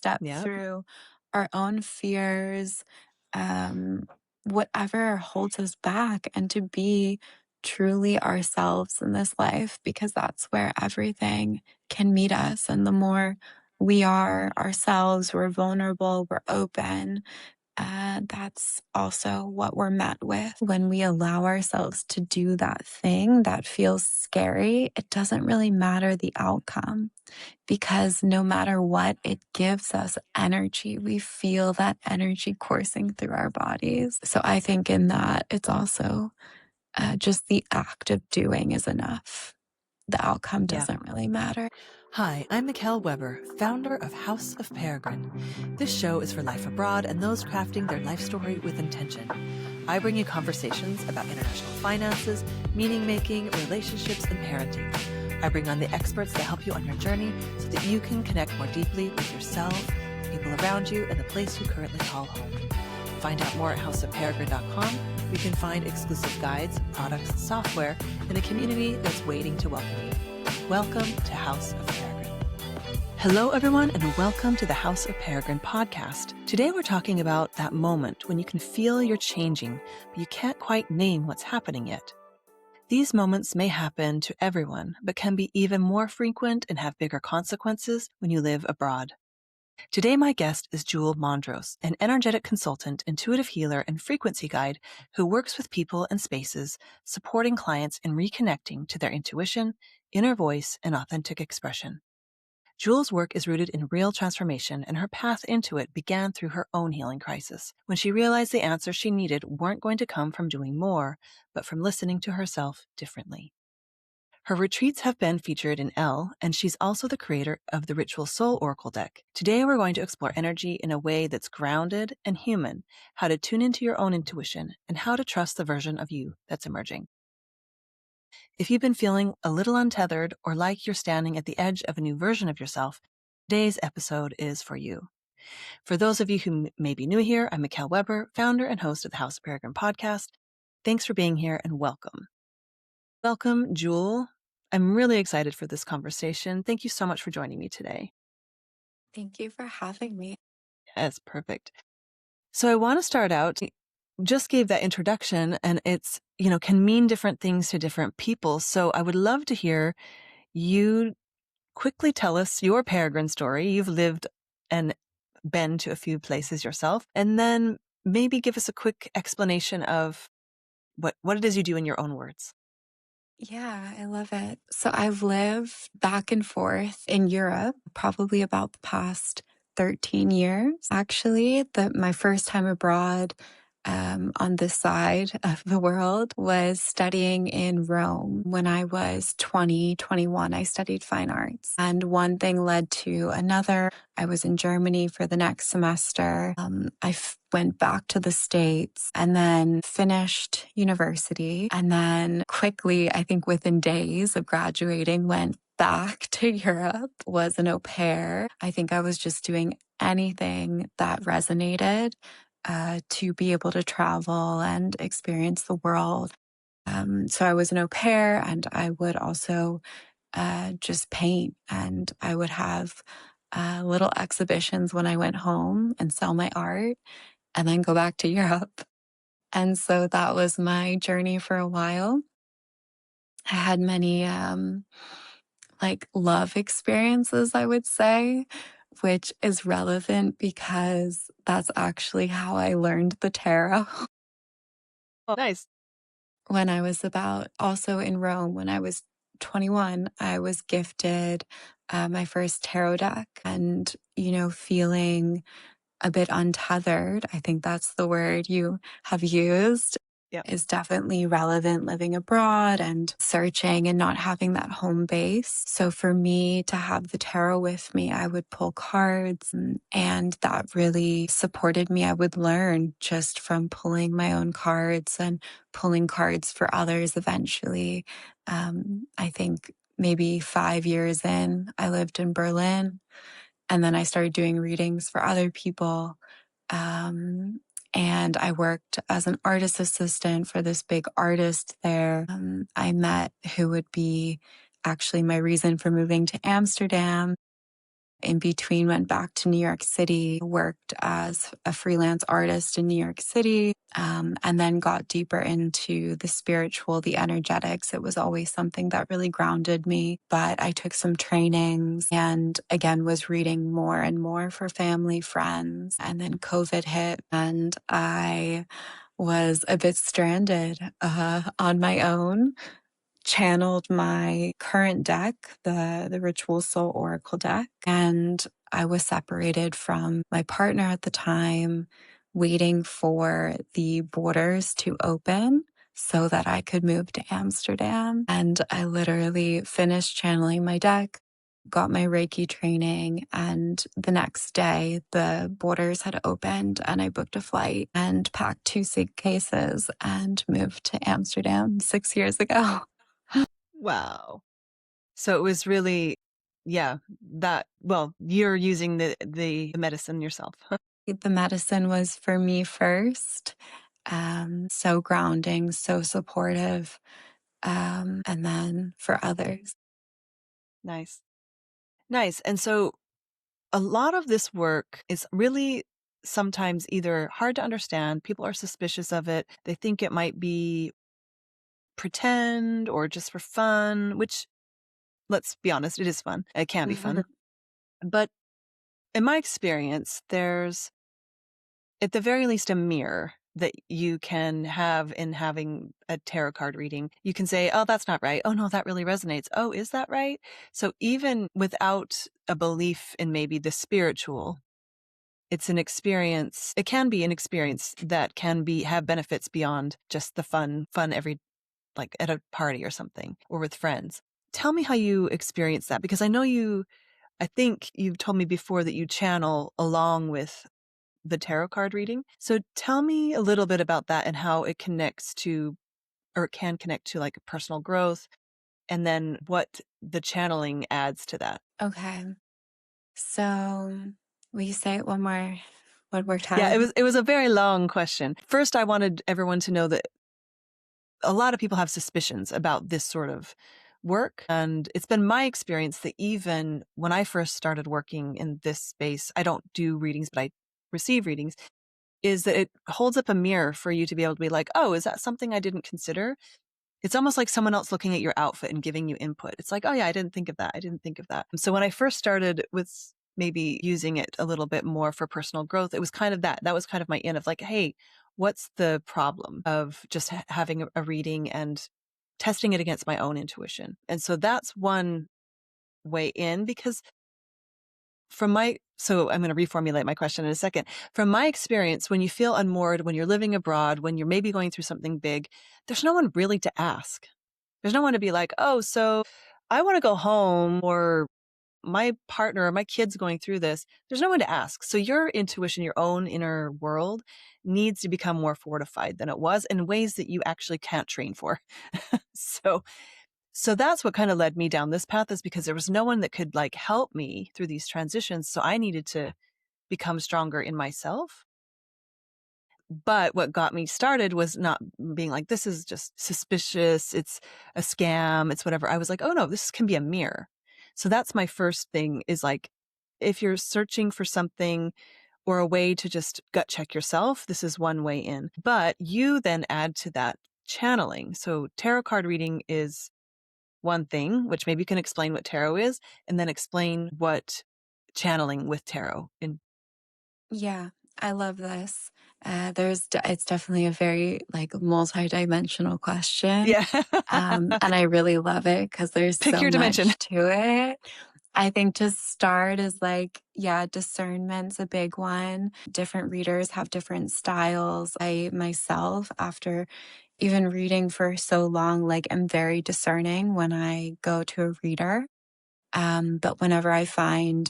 step Yep. through our own fears, um, whatever holds us back, and to be truly ourselves in this life, because that's where everything can meet us. And the more we are ourselves, we're vulnerable, we're open, that's also what we're met with when we allow ourselves to do that thing that feels scary. It doesn't really matter the outcome, because no matter what, it gives us energy. We feel that energy coursing through our bodies. So I think in that, it's also just the act of doing is enough. The outcome Yeah. doesn't really matter. Hi, I'm Mickelle Weber, founder of House of Peregrine. This show is for life abroad and those crafting their life story with intention. I bring you conversations about international finances, meaning making, relationships, and parenting. I bring on the experts to help you on your journey so that you can connect more deeply with yourself, people around you, and the place you currently call home. Find out more at houseofperegrine.com. You can find exclusive guides, products, software, and a community that's waiting to welcome you. Welcome to House of Peregrine. Hello, everyone, and welcome to the House of Peregrine podcast. Today, we're talking about that moment when you can feel you're changing, but you can't quite name what's happening yet. These moments may happen to everyone, but can be even more frequent and have bigger consequences when you live abroad. Today, my guest is Jewel Mondros, an energetic consultant, intuitive healer, and frequency guide who works with people and spaces, supporting clients in reconnecting to their intuition, inner voice, and authentic expression. Jewel's work is rooted in real transformation, and her path into it began through her own healing crisis, when she realized the answers she needed weren't going to come from doing more, but from listening to herself differently. Her retreats have been featured in Elle, and she's also the creator of the Ritual Soul Oracle deck. Today, we're going to explore energy in a way that's grounded and human, how to tune into your own intuition, and how to trust the version of you that's emerging. If you've been feeling a little untethered or like you're standing at the edge of a new version of yourself, today's episode is for you. For those of you who may be new here, I'm Mickelle Weber, founder and host of the House of Peregrine podcast. Thanks for being here and welcome. Welcome, Jewel. I'm really excited for this conversation. Thank you so much for joining me today. Thank you for having me. Yes, perfect. So I want to start out, just gave that introduction, and it's, can mean different things to different people. So I would love to hear you quickly tell us your peregrine story. You've lived and been to a few places yourself, and then maybe give us a quick explanation of what it is you do in your own words. Yeah, I love it. So I've lived back and forth in Europe probably about the past 13 years. Actually, my first time abroad on this side of the world was studying in Rome. When I was 20, 21, I studied fine arts. And one thing led to another. I was in Germany for the next semester. Went back to the States and then finished university. And then quickly, I think within days of graduating, went back to Europe, was an au pair. I think I was just doing anything that resonated to be able to travel and experience the world. So I was an au pair, and I would also just paint, and I would have little exhibitions when I went home and sell my art and then go back to Europe. And so that was my journey for a while. I had many love experiences, I would say, which is relevant because that's actually how I learned the tarot. Oh, nice. When I was also in Rome, when I was 21, I was gifted my first tarot deck, and, feeling a bit untethered. I think that's the word you have used. Yeah. Is definitely relevant living abroad and searching and not having that home base. So for me to have the tarot with me, I would pull cards, and that really supported me. I would learn just from pulling my own cards and pulling cards for others eventually. I think maybe 5 years in, I lived in Berlin, and then I started doing readings for other people. And I worked as an artist assistant for this big artist there. I met who would be actually my reason for moving to Amsterdam. In between, went back to New York City, worked as a freelance artist in New York City, and then got deeper into the spiritual, the energetics. It was always something that really grounded me. But I took some trainings and again was reading more and more for family, friends. And then COVID hit and I was a bit stranded on my own. Channeled my current deck, the Ritual Soul Oracle deck, and I was separated from my partner at the time, waiting for the borders to open so that I could move to Amsterdam. And I literally finished channeling my deck, got my Reiki training, and the next day the borders had opened and I booked a flight and packed 2 suitcases and moved to Amsterdam 6 years ago. Wow. So it was really, you're using the medicine yourself. The medicine was for me first. So grounding, so supportive. And then for others. Nice. Nice. And so a lot of this work is really sometimes either hard to understand, people are suspicious of it, they think it might be pretend or just for fun, which, let's be honest, it is fun. It can be fun. But in my experience, there's at the very least a mirror that you can have in having a tarot card reading. You can say, oh, that's not right. Oh, no, that really resonates. Oh, is that right? So even without a belief in maybe the spiritual, it's an experience. It can be an experience that can have benefits beyond just the fun every, like at a party or something or with friends. Tell me how you experience that, because I think you've told me before that you channel along with the tarot card reading. So tell me a little bit about that and how it connects to, or it can connect to, like personal growth, and then what the channeling adds to that. Okay. So will you say it one more time? Yeah, it was a very long question. First, I wanted everyone to know that a lot of people have suspicions about this sort of work. And it's been my experience that even when I first started working in this space, I don't do readings, but I receive readings, is that it holds up a mirror for you to be able to be like, oh, is that something I didn't consider? It's almost like someone else looking at your outfit and giving you input. It's like, oh yeah, I didn't think of that. I didn't think of that. So when I first started with maybe using it a little bit more for personal growth, it was kind of that was kind of my in of like, hey, what's the problem of just having a reading and testing it against my own intuition? And so that's one way in, because so I'm going to reformulate my question in a second. From my experience, when you feel unmoored, when you're living abroad, when you're maybe going through something big, there's no one really to ask. There's no one to be like, oh, so I want to go home, or my partner or my kid's going through this. There's no one to ask. So your intuition, your own inner world, needs to become more fortified than it was in ways that you actually can't train for. So that's what kind of led me down this path, is because there was no one that could like help me through these transitions. So I needed to become stronger in myself. But what got me started was not being like, this is just suspicious, it's a scam, it's whatever. I was like, oh no, this can be a mirror. So that's my first thing, is like, if you're searching for something or a way to just gut check yourself, this is one way in. But you then add to that channeling. So tarot card reading is one thing, which maybe you can explain what tarot is, and then explain what channeling with tarot in. Yeah, I love this. It's definitely a very like multi-dimensional question. Yeah. And I really love it because there's Pick so your dimension. much to it. I think to start is like, yeah, discernment's a big one. Different readers have different styles. I myself, after even reading for so long, like I'm very discerning when I go to a reader. But whenever I find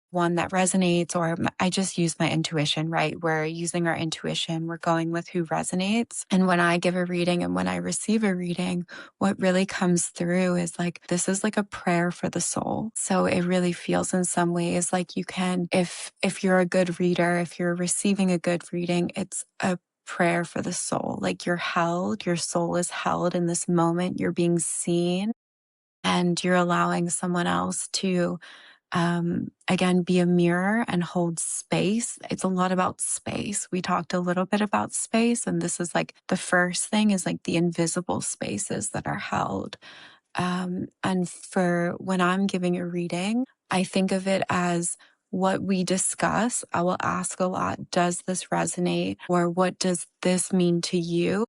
one that resonates, or I just use my intuition, right? We're using our intuition. We're going with who resonates. And when I give a reading and when I receive a reading, what really comes through is like, this is like a prayer for the soul. So it really feels in some ways like you can, if you're a good reader, if you're receiving a good reading, it's a prayer for the soul. Like you're held, your soul is held in this moment. You're being seen and you're allowing someone else to Again, be a mirror and hold space. It's a lot about space. We talked a little bit about space, and this is like the first thing is like the invisible spaces that are held. And for when I'm giving a reading, I think of it as what we discuss. I will ask a lot, does this resonate? Or what does this mean to you?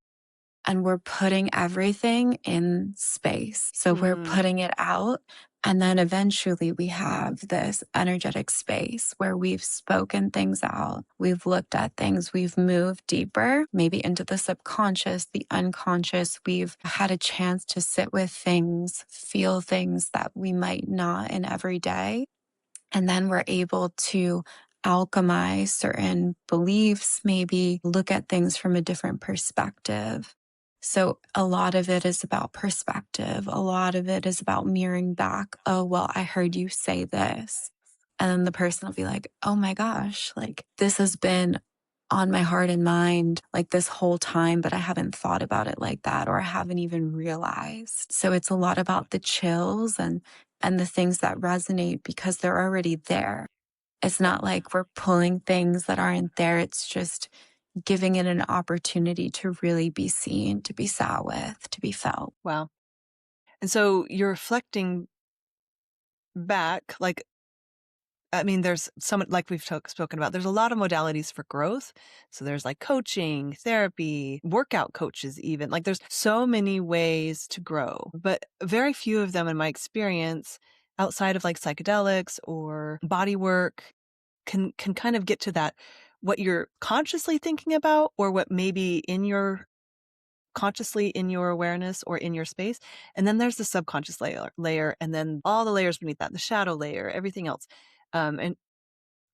And we're putting everything in space. So we're putting it out. And then eventually we have this energetic space where we've spoken things out. We've looked at things. We've moved deeper, maybe into the subconscious, the unconscious. We've had a chance to sit with things, feel things that we might not in every day. And then we're able to alchemize certain beliefs, maybe look at things from a different perspective. So a lot of it is about perspective. A lot of it is about mirroring back. Oh, well, I heard you say this. And then the person will be like, oh my gosh, like this has been on my heart and mind like this whole time, but I haven't thought about it like that, or I haven't even realized. So it's a lot about the chills and the things that resonate because they're already there. It's not like we're pulling things that aren't there. It's just giving it an opportunity to really be seen, to be sat with, to be felt. Wow. And so you're reflecting back, like, I mean, there's some, like we've spoken about, there's a lot of modalities for growth. So there's like coaching, therapy, workout coaches, even like there's so many ways to grow, but very few of them in my experience outside of like psychedelics or body work can kind of get to that, what you're consciously thinking about or what maybe in your consciously in your awareness or in your space. And then there's the subconscious layer, and then all the layers beneath that, the shadow layer, everything else. And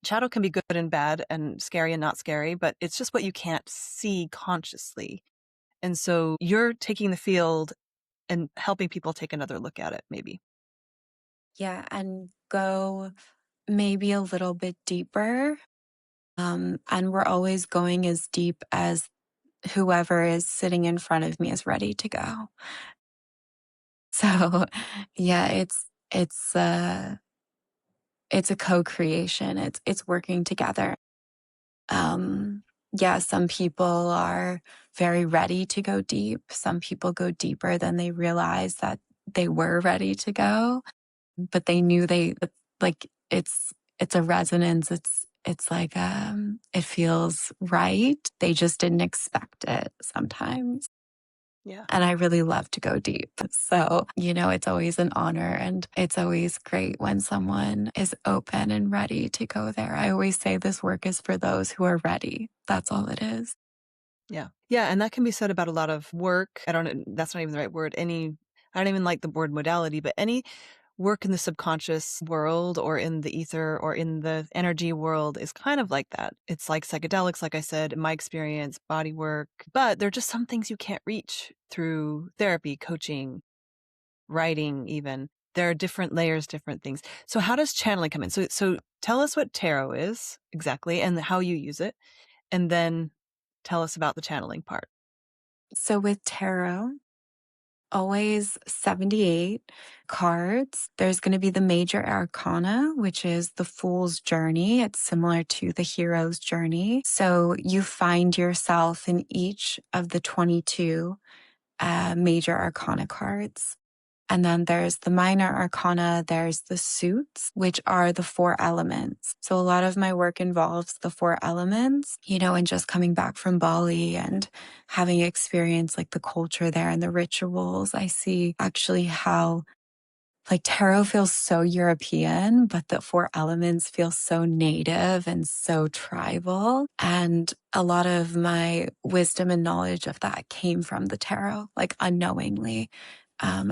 shadow can be good and bad and scary and not scary, but it's just what you can't see consciously. And so you're taking the field and helping people take another look at it, maybe. Yeah, and go maybe a little bit deeper. And we're always going as deep as whoever is sitting in front of me is ready to go. So yeah, it's a co-creation. It's working together. Yeah, some people are very ready to go deep. Some people go deeper than they realize that they were ready to go, but they knew like it's a resonance. It's like it feels right. They just didn't expect it sometimes. Yeah. And I really love to go deep. So, it's always an honor and it's always great when someone is open and ready to go there. I always say this work is for those who are ready. That's all it is. Yeah. Yeah. And that can be said about a lot of work. I don't know. That's not even the right word. I don't even like the word modality, but any work in the subconscious world or in the ether or in the energy world is kind of like that. It's like psychedelics, like I said, in my experience, body work, but there are just some things you can't reach through therapy, coaching, writing, even. There are different layers, different things. So how does channeling come in? So tell us what tarot is exactly and how you use it. And then tell us about the channeling part. So with tarot, always 78 cards. There's going to be the major arcana, which is the fool's journey. It's similar to the hero's journey. So you find yourself in each of the 22 major arcana cards. And then there's the minor arcana, there's the suits, which are the four elements. So a lot of my work involves the four elements, and just coming back from Bali and having experienced like the culture there and the rituals. I see actually how like tarot feels so European, but the four elements feel so native and so tribal. And a lot of my wisdom and knowledge of that came from the tarot, like unknowingly,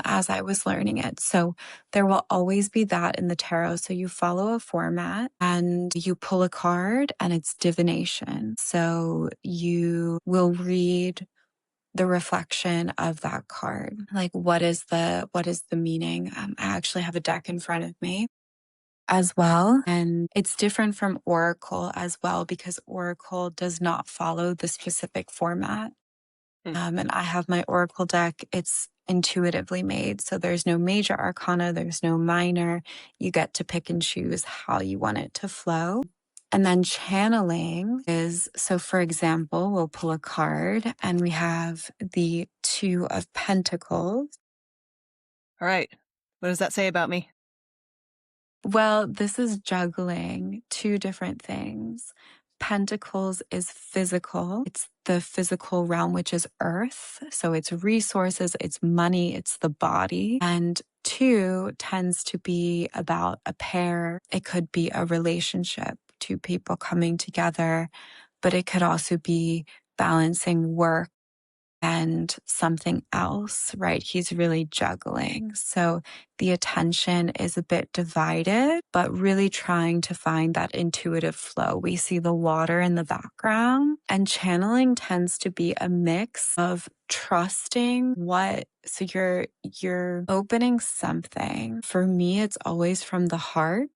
as I was learning it. So there will always be that in the tarot. So you follow a format and you pull a card and it's divination. So you will read the reflection of that card. Like what is the meaning? I actually have a deck in front of me as well. And it's different from Oracle as well because Oracle does not follow the specific format. And I have my Oracle deck. It's intuitively made. So there's no major arcana, there's no minor. You get to pick and choose how you want it to flow. And then channeling is, so for example, we'll pull a card and we have the Two of Pentacles. All right. What does that say about me? Well, this is juggling two different things. Pentacles is physical. It's the physical realm, which is earth. So it's resources, it's money, it's the body. And two tends to be about a pair. It could be a relationship, two people coming together, but it could also be balancing work and something else, right? He's really juggling. So the attention is a bit divided, but really trying to find that intuitive flow. We see the water in the background, and channeling tends to be a mix of trusting so you're opening something. For me, it's always from the heart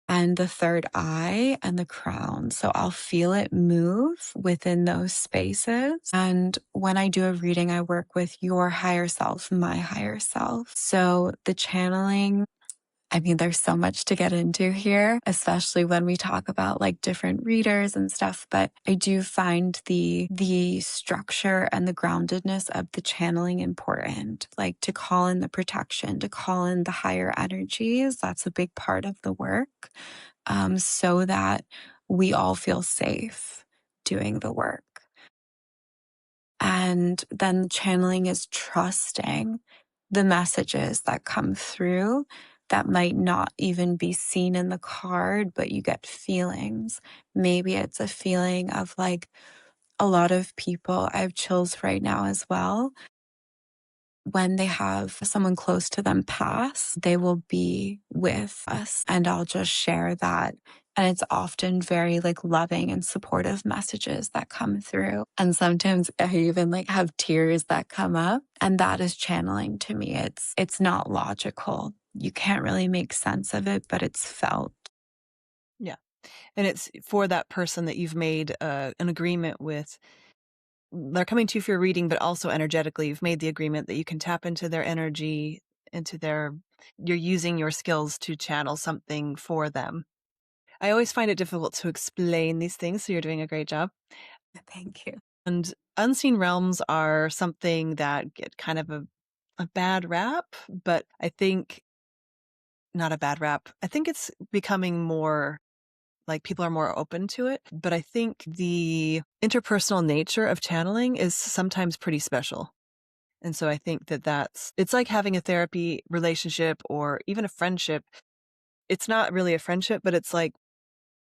and the third eye and the crown. So I'll feel it move within those spaces. And when I do a reading, I work with your higher self, my higher self. So the channeling, I mean, there's so much to get into here, especially when we talk about like different readers and stuff. But I do find the structure and the groundedness of the channeling important, like to call in the protection, to call in the higher energies. That's a big part of the work, so that we all feel safe doing the work. And then channeling is trusting the messages that come through that might not even be seen in the card, but you get feelings. Maybe it's a feeling of like a lot of people, I have chills right now as well. When they have someone close to them pass, they will be with us, and I'll just share that. And it's often very like loving and supportive messages that come through. And sometimes I even like have tears that come up, and that is channeling to me. It's not logical. You can't really make sense of it, but it's felt. Yeah. And it's for that person that you've made an agreement with. They're coming to you for your reading, but also energetically, you've made the agreement that you can tap into their energy, you're using your skills to channel something for them. I always find it difficult to explain these things, so you're doing a great job. Thank you. And unseen realms are something that get kind of a bad rap, but I think not a bad rap. I think it's becoming more like people are more open to it. But I think the interpersonal nature of channeling is sometimes pretty special. And so I think it's like having a therapy relationship or even a friendship. It's not really a friendship, but it's like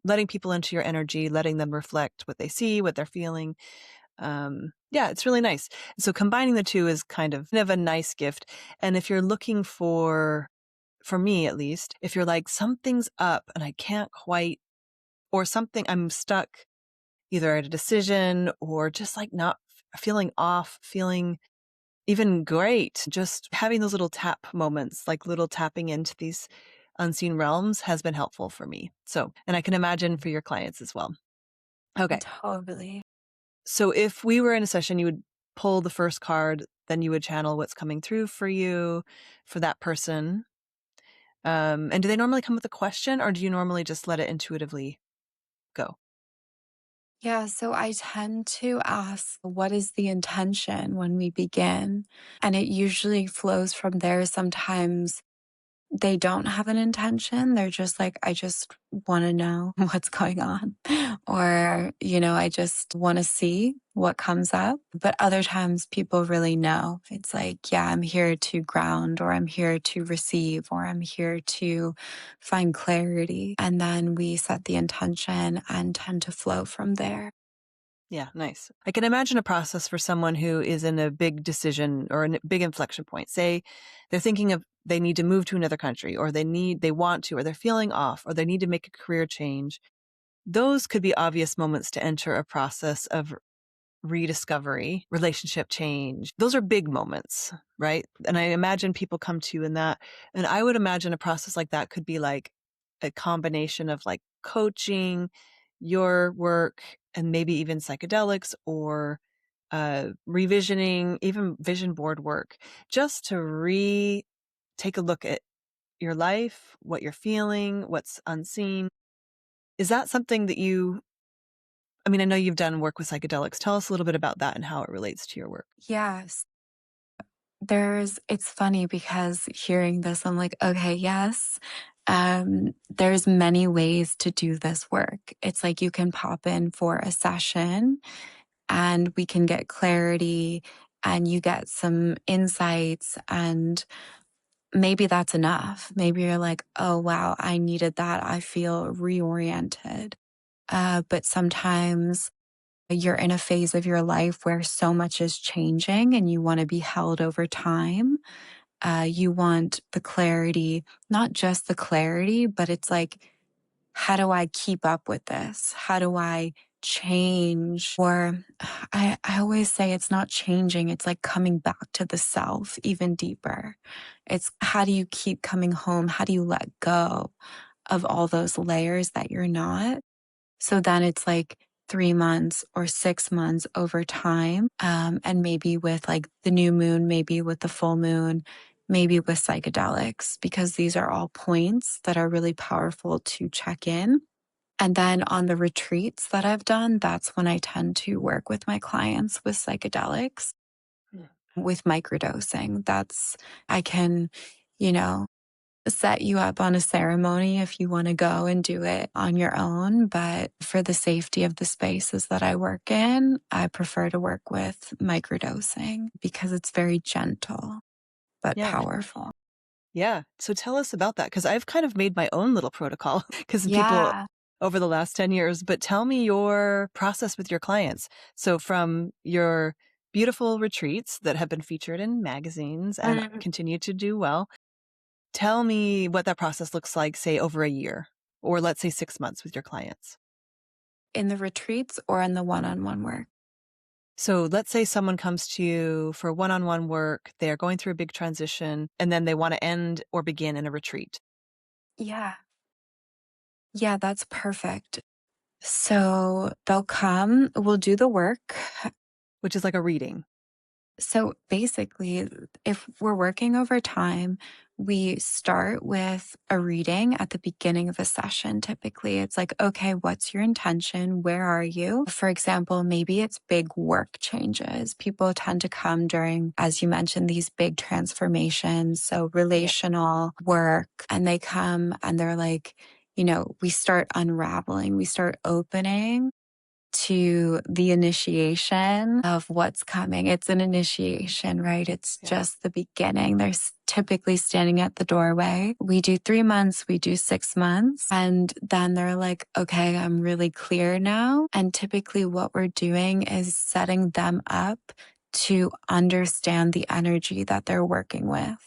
letting people into your energy, letting them reflect what they see, what they're feeling. Yeah, it's really nice. So combining the two is kind of a nice gift. And if you're looking for me at least, if you're like, something's up and I can't quite, or something, I'm stuck either at a decision or just like not feeling off, feeling even great, just having those little tap moments, like little tapping into these unseen realms has been helpful for me. So, and I can imagine for your clients as well. Okay. Totally. So if we were in a session, you would pull the first card, then you would channel what's coming through for you, for that person. And do they normally come with a question, or do you normally just let it intuitively go? Yeah, so I tend to ask, what is the intention when we begin? And it usually flows from there. Sometimes they don't have an intention. They're just like, I just want to know what's going on. Or, I just want to see what comes up. But other times people really know. It's like, yeah, I'm here to ground, or I'm here to receive, or I'm here to find clarity. And then we set the intention and tend to flow from there. Yeah, nice. I can imagine a process for someone who is in a big decision or a big inflection point. Say they're thinking of they need to move to another country, or they want to, or they're feeling off, or they need to make a career change. Those could be obvious moments to enter a process of rediscovery, relationship change. Those are big moments, right? And I imagine people come to you in that. And I would imagine a process like that could be like a combination of like coaching, your work, and maybe even psychedelics or revisioning, even vision board work, just to take a look at your life, what you're feeling, what's unseen. Is that something that I know you've done work with psychedelics. Tell us a little bit about that and how it relates to your work. Yes. It's funny because hearing this, I'm like, okay, yes. There's many ways to do this work. It's like you can pop in for a session and we can get clarity and you get some insights, and maybe that's enough. Maybe you're like, oh, wow, I needed that. I feel reoriented. But sometimes you're in a phase of your life where so much is changing and you want to be held over time. You want the clarity, not just the clarity, but it's like, how do I keep up with this? How do I change? Or I always say it's not changing. It's like coming back to the self even deeper. It's how do you keep coming home? How do you let go of all those layers that you're not? So then it's like 3 months or 6 months over time. And maybe with like the new moon, maybe with the full moon, maybe with psychedelics, because these are all points that are really powerful to check in. And then on the retreats that I've done, that's when I tend to work with my clients with psychedelics, with microdosing. I can, you know, set you up on a ceremony if you want to go and do it on your own. But for the safety of the spaces that I work in, I prefer to work with microdosing because it's very gentle but Yeah. powerful. Yeah. So tell us about that, because I've kind of made my own little protocol because people Yeah. over the last 10 years, but tell me your process with your clients. So from your beautiful retreats that have been featured in magazines and continue to do well, tell me what that process looks like, say over a year, or let's say 6 months with your clients. In the retreats or in the one-on-one work? So let's say someone comes to you for one-on-one work, they are going through a big transition, and then they want to end or begin in a retreat. Yeah. Yeah, that's perfect. So they'll come, we'll do the work. Which is like a reading. So basically, if we're working over time, we start with a reading at the beginning of a session. Typically, it's like, okay, what's your intention? Where are you? For example, maybe it's big work changes. People tend to come during, as you mentioned, these big transformations. So relational work, and they come and they're like, we start unraveling, we start opening to the initiation of what's coming. It's an initiation, right? It's just the beginning. They're typically standing at the doorway. We do 3 months, we do 6 months, and then they're like, okay, I'm really clear now. And typically what we're doing is setting them up to understand the energy that they're working with.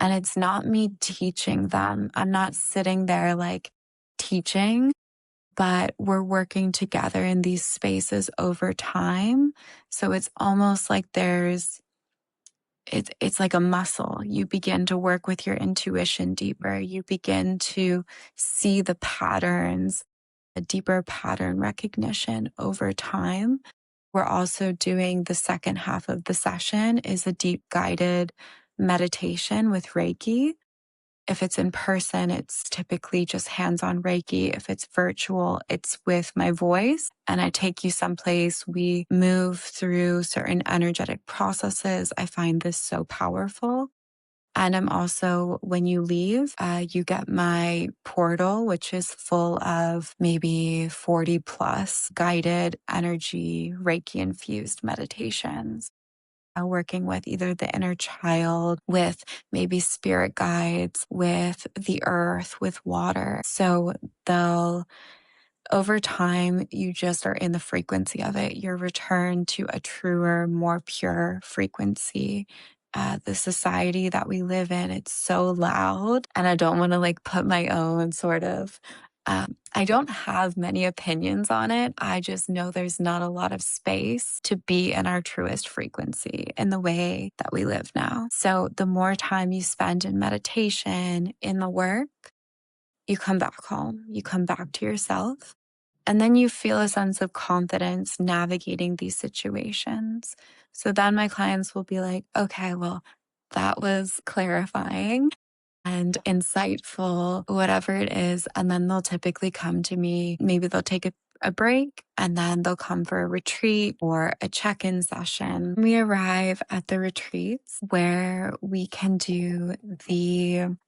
And it's not me teaching them. I'm not sitting there like teaching, but we're working together in these spaces over time. So it's almost like it's like a muscle. You begin to work with your intuition deeper. You begin to see the patterns, a deeper pattern recognition over time. We're also doing the second half of the session is a deep guided meditation with Reiki. If it's in person, it's typically just hands-on Reiki. If it's virtual, it's with my voice and I take you someplace. We move through certain energetic processes. I find this so powerful. And I'm also, when you leave, you get my portal, which is full of maybe 40 plus guided energy, Reiki infused meditations. Working with either the inner child, with maybe spirit guides, with the earth, with water. So over time, you just are in the frequency of it. You're returned to a truer, more pure frequency. The society that we live in, it's so loud, and I don't want to like put my own sort of I don't have many opinions on it. I just know there's not a lot of space to be in our truest frequency in the way that we live now. So the more time you spend in meditation, in the work, you come back home, you come back to yourself. And then you feel a sense of confidence navigating these situations. So then my clients will be like, okay, well, that was clarifying and insightful, whatever it is. And then they'll typically come to me. Maybe they'll take a break and then they'll come for a retreat or a check-in session. We arrive at the retreats where we can do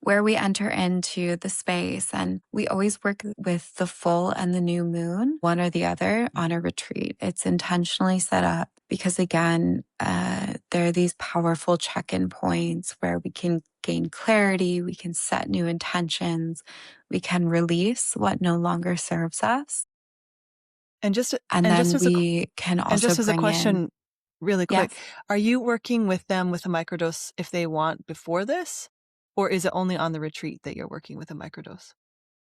where we enter into the space, and we always work with the full and the new moon, one or the other on a retreat. It's intentionally set up because again, there are these powerful check-in points where we can gain clarity, we can set new intentions, we can release what no longer serves us. And just And and just then as a we can and also just as a bring in, question, really quick, yes. are you working with them with a microdose if they want before this, or is it only on the retreat that you're working with a microdose?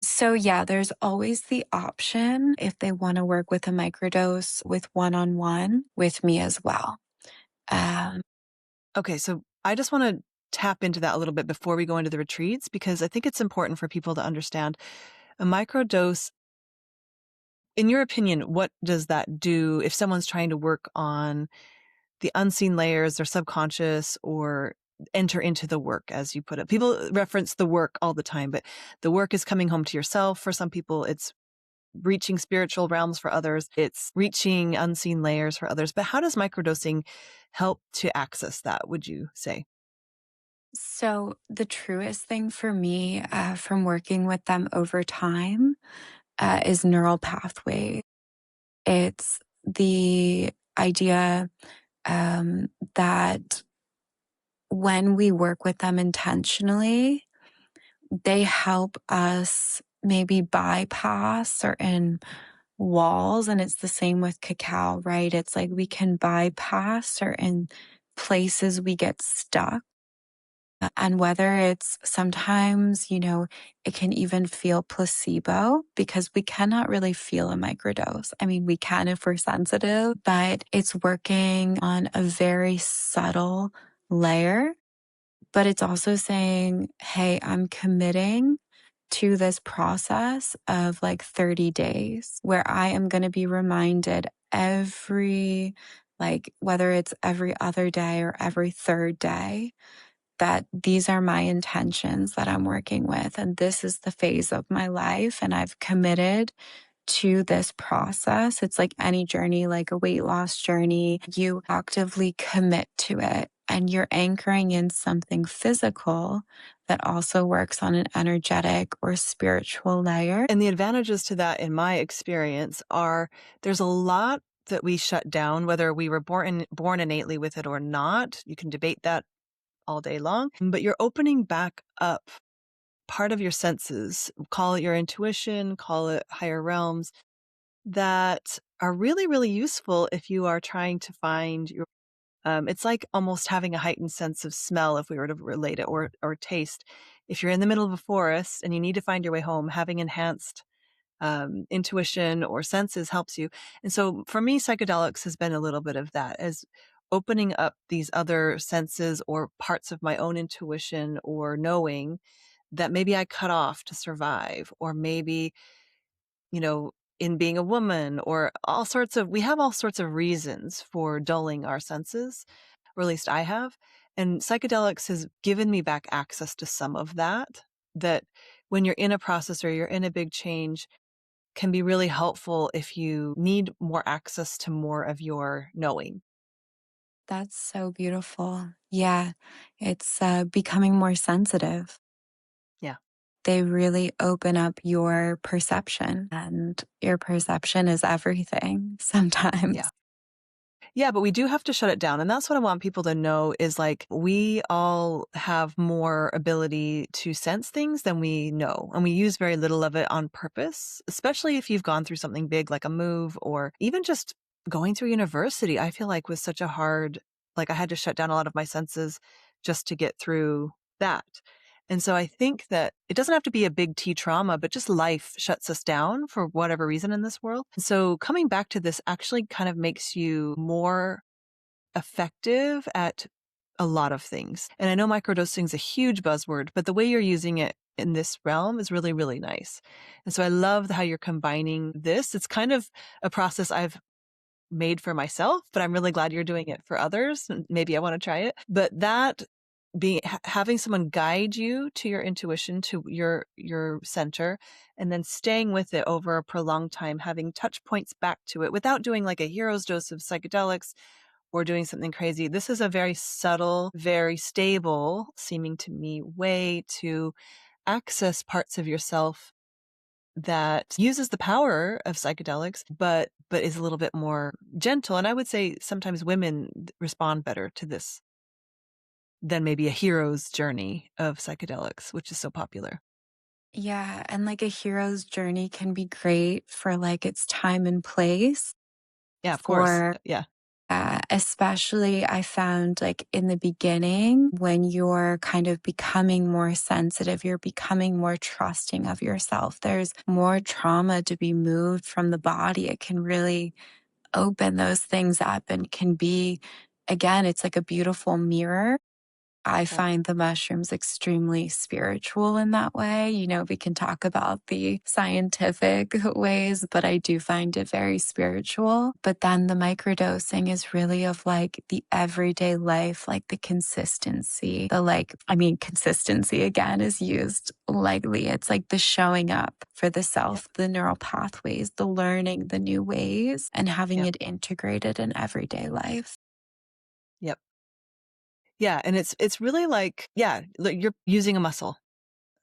So yeah, there's always the option if they want to work with a microdose with one-on-one with me as well. Um, Okay, so I just want to tap into that a little bit before we go into the retreats, because I think it's important for people to understand a microdose. In your opinion, what does that do if someone's trying to work on the unseen layers, their subconscious, or enter into the work, as you put it? People reference the work all the time, but the work is coming home to yourself. For some people, it's reaching spiritual realms. For others, it's reaching unseen layers. For others, but how does microdosing help to access that, would you say? so the truest thing for me from working with them over time is neural pathway. It's the idea that when we work with them intentionally, they help us maybe bypass certain walls. And it's the same with cacao, right? It's like we can bypass certain places we get stuck. And whether it's sometimes, it can even feel placebo because we cannot really feel a microdose. I mean, we can if we're sensitive, but it's working on a very subtle layer. But it's also saying, hey, I'm committing to this process of like 30 days where I am going to be reminded whether it's every other day or every third day, that these are my intentions that I'm working with. And this is the phase of my life. And I've committed to this process. It's like any journey, like a weight loss journey, you actively commit to it and you're anchoring in something physical that also works on an energetic or spiritual layer. And the advantages to that, in my experience, are there's a lot that we shut down, whether we were born innately with it or not. You can debate that all day long, but you're opening back up part of your senses, call it your intuition, call it higher realms, that are really, really useful if you are trying to find your. It's like almost having a heightened sense of smell, if we were to relate it, or taste. If you're in the middle of a forest and you need to find your way home, having enhanced intuition or senses helps you. And so for me, psychedelics has been a little bit of that, as opening up these other senses or parts of my own intuition or knowing that maybe I cut off to survive, or maybe, in being a woman, or we have all sorts of reasons for dulling our senses, or at least I have. And psychedelics has given me back access to some of that when you're in a process or you're in a big change, can be really helpful if you need more access to more of your knowing. That's so beautiful. Yeah, it's becoming more sensitive. Yeah. They really open up your perception, and your perception is everything Yeah. sometimes. Yeah, but we do have to shut it down. And that's what I want people to know is, like, we all have more ability to sense things than we know. And we use very little of it on purpose, especially if you've gone through something big like a move, or even just going through university. I feel like was such a hard, like, I had to shut down a lot of my senses just to get through that. And so I think that it doesn't have to be a big T trauma, but just life shuts us down for whatever reason in this world. So coming back to this actually kind of makes you more effective at a lot of things. And I know microdosing is a huge buzzword, but the way you're using it in this realm is really, really nice. And so I love how you're combining this. It's kind of a process I've made for myself, but I'm really glad you're doing it for others. Maybe I want to try it. But that having someone guide you to your intuition, to your center, and then staying with it over a prolonged time, having touch points back to it without doing like a hero's dose of psychedelics or doing something crazy. This is a very subtle, very stable, seeming to me, way to access parts of yourself that uses the power of psychedelics, but is a little bit more gentle. And I would say sometimes women respond better to this than maybe a hero's journey of psychedelics, which is so popular. Yeah. And like a hero's journey can be great for like its time and place. Yeah, of course. For Yeah. especially I found like in the beginning when you're kind of becoming more sensitive, you're becoming more trusting of yourself. There's more trauma to be moved from the body. It can really open those things up and can be, again, it's like a beautiful mirror. I Yep. find the mushrooms extremely spiritual in that way. You know, we can talk about the scientific ways, but I do find it very spiritual. But then the microdosing is really of like the everyday life, like the consistency, consistency again is used lightly. It's like the showing up for the self, the neural pathways, the learning the new ways and having it integrated in everyday life. Yep. Yeah. And it's really like you're using a muscle.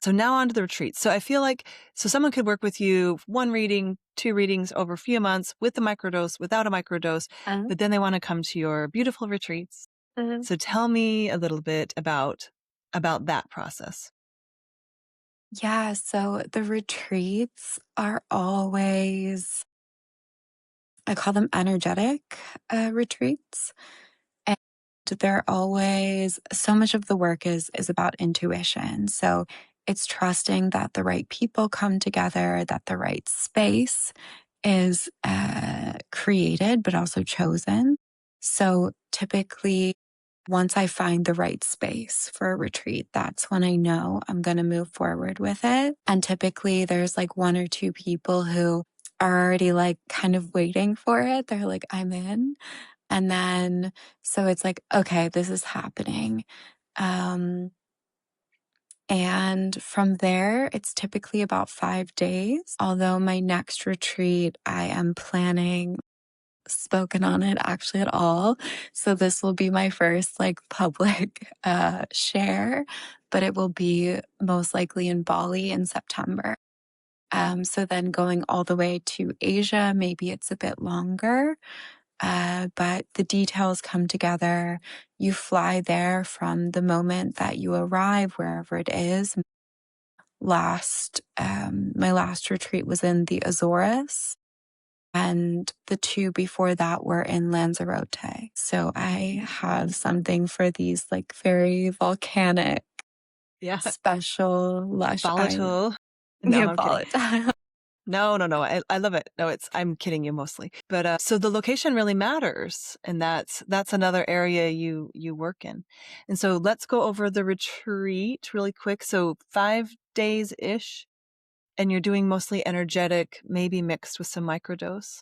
So now on to the retreat. So I feel like, so someone could work with you 1 reading, 2 readings over a few months with a microdose, without a microdose, but then they want to come to your beautiful retreats. So tell me a little bit about that process. Yeah, so the retreats are always, I call them energetic retreats. And they're always, so much of the work is about intuition. So it's trusting that the right people come together, that the right space is created, but also chosen. So typically, once I find the right space for a retreat, that's when I know I'm going to move forward with it. And typically, there's like 1 or 2 people who are already like kind of waiting for it. They're like, I'm in. And then, so it's like, okay, this is happening. And from there, it's typically about 5 days. Although my next retreat, I am planning spoken on it actually at all. So this will be my first like public share, but it will be most likely in Bali in September. So then going all the way to Asia, maybe it's a bit longer. But the details come together. You fly there from the moment that you arrive, wherever it is. My last retreat was in the Azores, and the 2 before that were in Lanzarote. So I have something for these like very volcanic, Yeah. special, lush Volatile. No, yeah, I'm kidding. volatile. No. I love it. No, I'm kidding you mostly. But so the location really matters. And that's another area you work in. And so let's go over the retreat really quick. So 5 days-ish, and you're doing mostly energetic, maybe mixed with some microdose.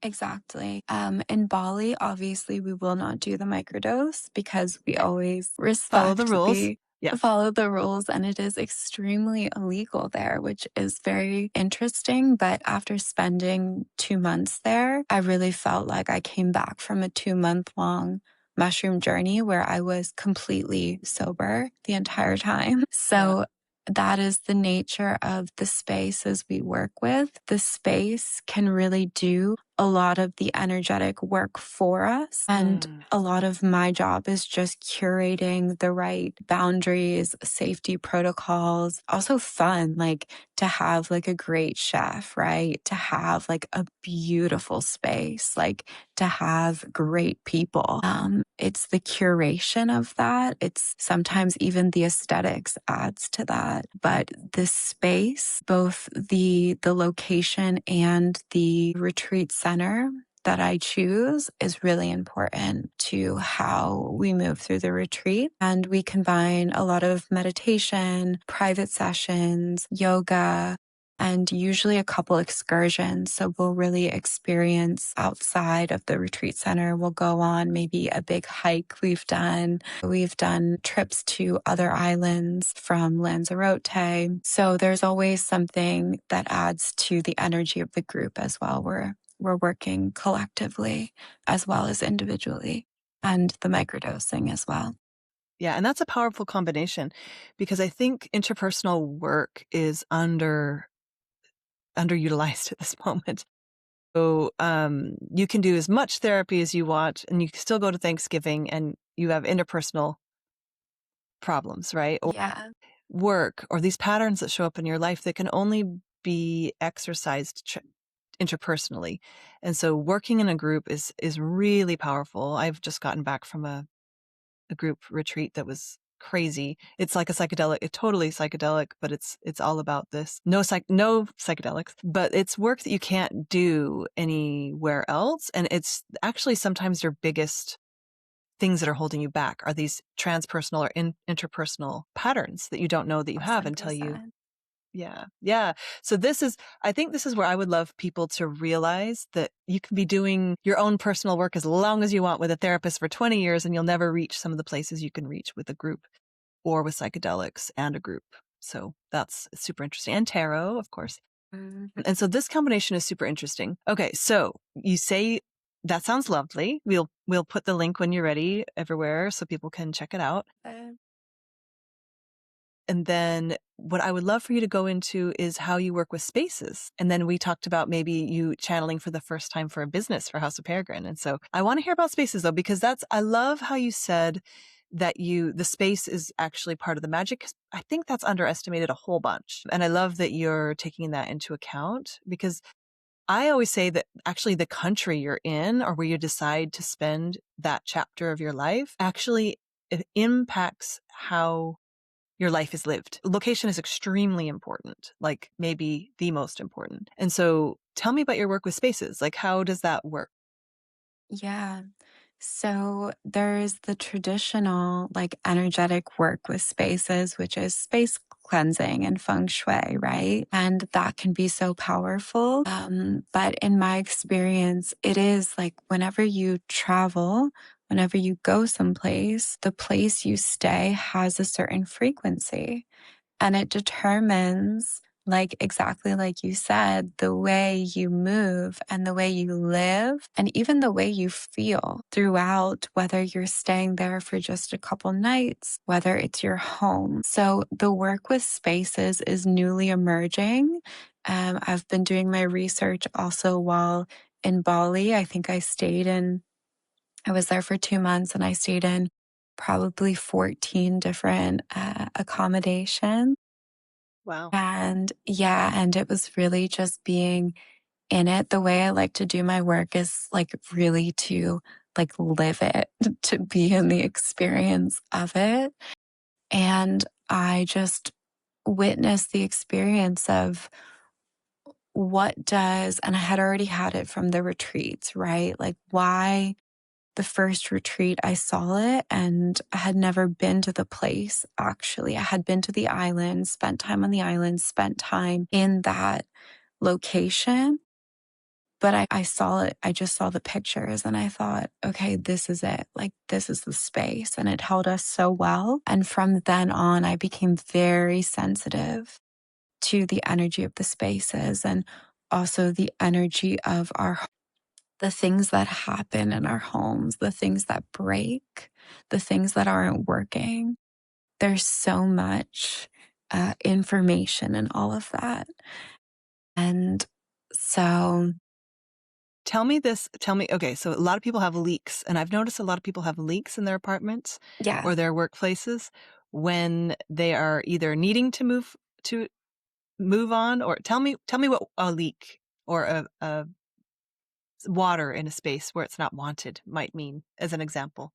Exactly. In Bali, obviously, we will not do the microdose because we always Follow the respect rules. Yeah. follow the rules, and it is extremely illegal there, which is very interesting. But after spending 2 months there, I really felt like I came back from a 2-month long mushroom journey where I was completely sober the entire time. So that is the nature of the spaces we work with. The space can really do a lot of the energetic work for us. And a lot of my job is just curating the right boundaries, safety protocols, also fun, like to have like a great chef, right? To have like a beautiful space, like to have great people. It's the curation of that. It's sometimes even the aesthetics adds to that. But the space, both the location and the retreat center that I choose is really important to how we move through the retreat. And we combine a lot of meditation, private sessions, yoga, and usually a couple excursions. So we'll really experience outside of the retreat center. We'll go on maybe a big hike we've done. We've done trips to other islands from Lanzarote. So there's always something that adds to the energy of the group as well. We're working collectively as well as individually, and the microdosing as well. Yeah, and that's a powerful combination, because I think interpersonal work is underutilized at this moment. So you can do as much therapy as you want, and you can still go to Thanksgiving and you have interpersonal problems, right? Or Yeah. work, or these patterns that show up in your life that can only be exercised interpersonally. And so working in a group is really powerful. I've just gotten back from a group retreat that was crazy. It's like a psychedelic, it's totally psychedelic, but it's all about this. No psychedelics, but it's work that you can't do anywhere else. And it's actually sometimes your biggest things that are holding you back are these transpersonal or interpersonal patterns that you don't know that you have until you 100%. yeah. So I think this is where I would love people to realize that you can be doing your own personal work as long as you want with a therapist for 20 years, and you'll never reach some of the places you can reach with a group or with psychedelics and a group. So that's super interesting. And tarot, of course. Mhm. And so this combination is super interesting. Okay. So you say that sounds lovely. We'll put the link when you're ready everywhere so people can check it out. And then what I would love for you to go into is how you work with spaces. And then we talked about maybe you channeling for the first time for a business for House of Peregrine. And so I want to hear about spaces though, because I love how you said that the space is actually part of the magic. I think that's underestimated a whole bunch. And I love that you're taking that into account, because I always say that actually the country you're in, or where you decide to spend that chapter of your life, actually it impacts how your life is lived. Location is extremely important, like maybe the most important. And so tell me about your work with spaces. Like, how does that work? Yeah. So there's the traditional, like, energetic work with spaces, which is space cleansing and feng shui, right? And that can be so powerful. But in my experience, it is like whenever you travel, whenever you go someplace, the place you stay has a certain frequency. And it determines, like exactly like you said, the way you move and the way you live and even the way you feel throughout, whether you're staying there for just a couple nights, whether it's your home. So the work with spaces is newly emerging. I've been doing my research also while in Bali. I was there for 2 months and I stayed in probably 14 different accommodations. Wow. And yeah, and it was really just being in it. The way I like to do my work is like really to like live it, to be in the experience of it. And I just witnessed the experience of and I had already had it from the retreats, right? Like why the first retreat I saw it and I had never been to the place actually. I had been to the island, spent time on the island, spent time in that location. But I saw it, I just saw the pictures and I thought, okay, this is it. Like, this is the space. And it held us so well. And from then on, I became very sensitive to the energy of the spaces and also the energy of the things that happen in our homes, the things that break, the things that aren't working. There's so much information and all of that. And so, Okay, so a lot of people have leaks, and I've noticed a lot of people have leaks in their apartments yeah. or their workplaces when they are either needing to move on, or tell me what a leak or a water in a space where it's not wanted might mean, as an example.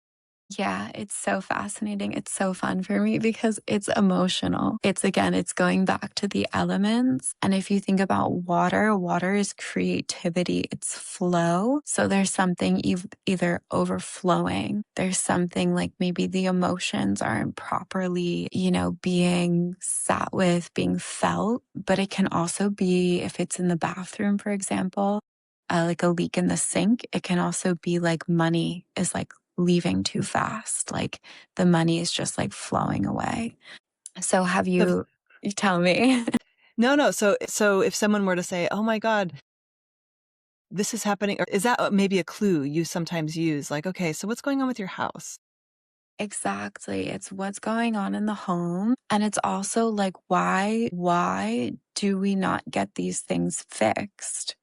Yeah, it's so fascinating. It's so fun for me because it's emotional. It's again, it's going back to the elements. And if you think about water, water is creativity, it's flow. So there's something either overflowing, there's something like maybe the emotions aren't properly, being sat with, being felt. But it can also be if it's in the bathroom, for example, like a leak in the sink. It can also be like money is like leaving too fast. Like the money is just like flowing away. So you tell me. No. So if someone were to say, "Oh my God, this is happening," or is that maybe a clue you sometimes use? Like, okay, so what's going on with your house? Exactly. It's what's going on in the home. And it's also like, why do we not get these things fixed?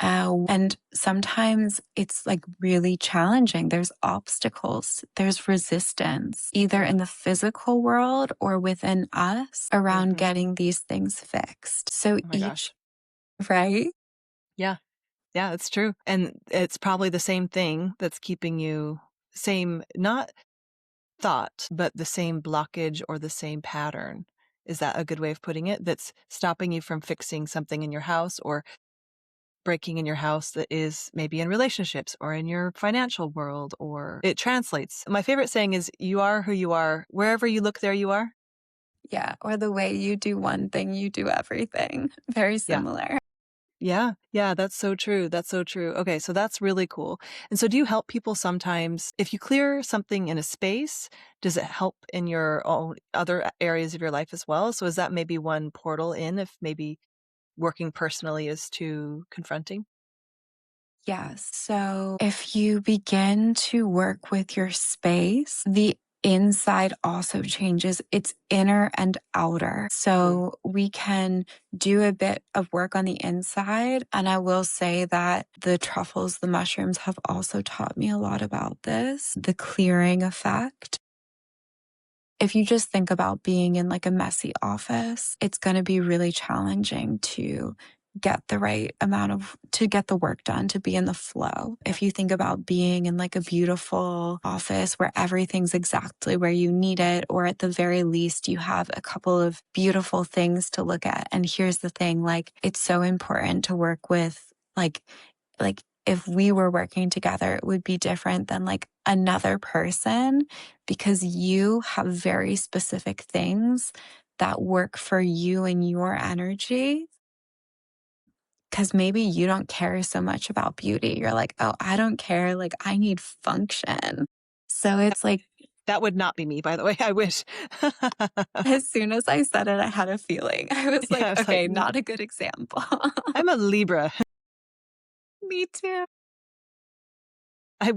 And sometimes it's like really challenging. There's obstacles, there's resistance, either in the physical world or within us around Hmm. getting these things fixed. So Oh my each, gosh. right? Yeah. Yeah, it's true. And it's probably the same thing that's keeping you same, not thought, but the same blockage or the same pattern. Is that a good way of putting it? That's stopping you from fixing something in your house or breaking in your house that is maybe in relationships or in your financial world, or it translates. My favorite saying is, you are who you are. Wherever you look, there you are. Yeah. Or the way you do one thing, you do everything. Very Yeah. similar. Yeah. Yeah. That's so true. That's so true. Okay. So that's really cool. And so do you help people sometimes if you clear something in a space, does it help in your own other areas of your life as well? So is that maybe one portal in if maybe working personally is too confronting? Yes. So if you begin to work with your space, the inside also changes. It's inner and outer. Mm. So we can do a bit of work on the inside. And I will say that the truffles, the mushrooms have also taught me a lot about this, the clearing effect. If you just think about being in like a messy office, it's going to be really challenging to get the right amount to get the work done, to be in the flow. Yeah. If you think about being in like a beautiful office where everything's exactly where you need it, or at the very least, you have a couple of beautiful things to look at. And here's the thing, like, it's so important to work with like if we were working together, it would be different than like another person because you have very specific things that work for you and your energy. Because maybe you don't care so much about beauty. You're like, oh, I don't care. Like, I need function. So it's like, That would not be me, by the way. I wish. as soon as I said it, I had a feeling. I was Yeah, like, it's like, okay, not a good example. I'm a Libra. Me too. I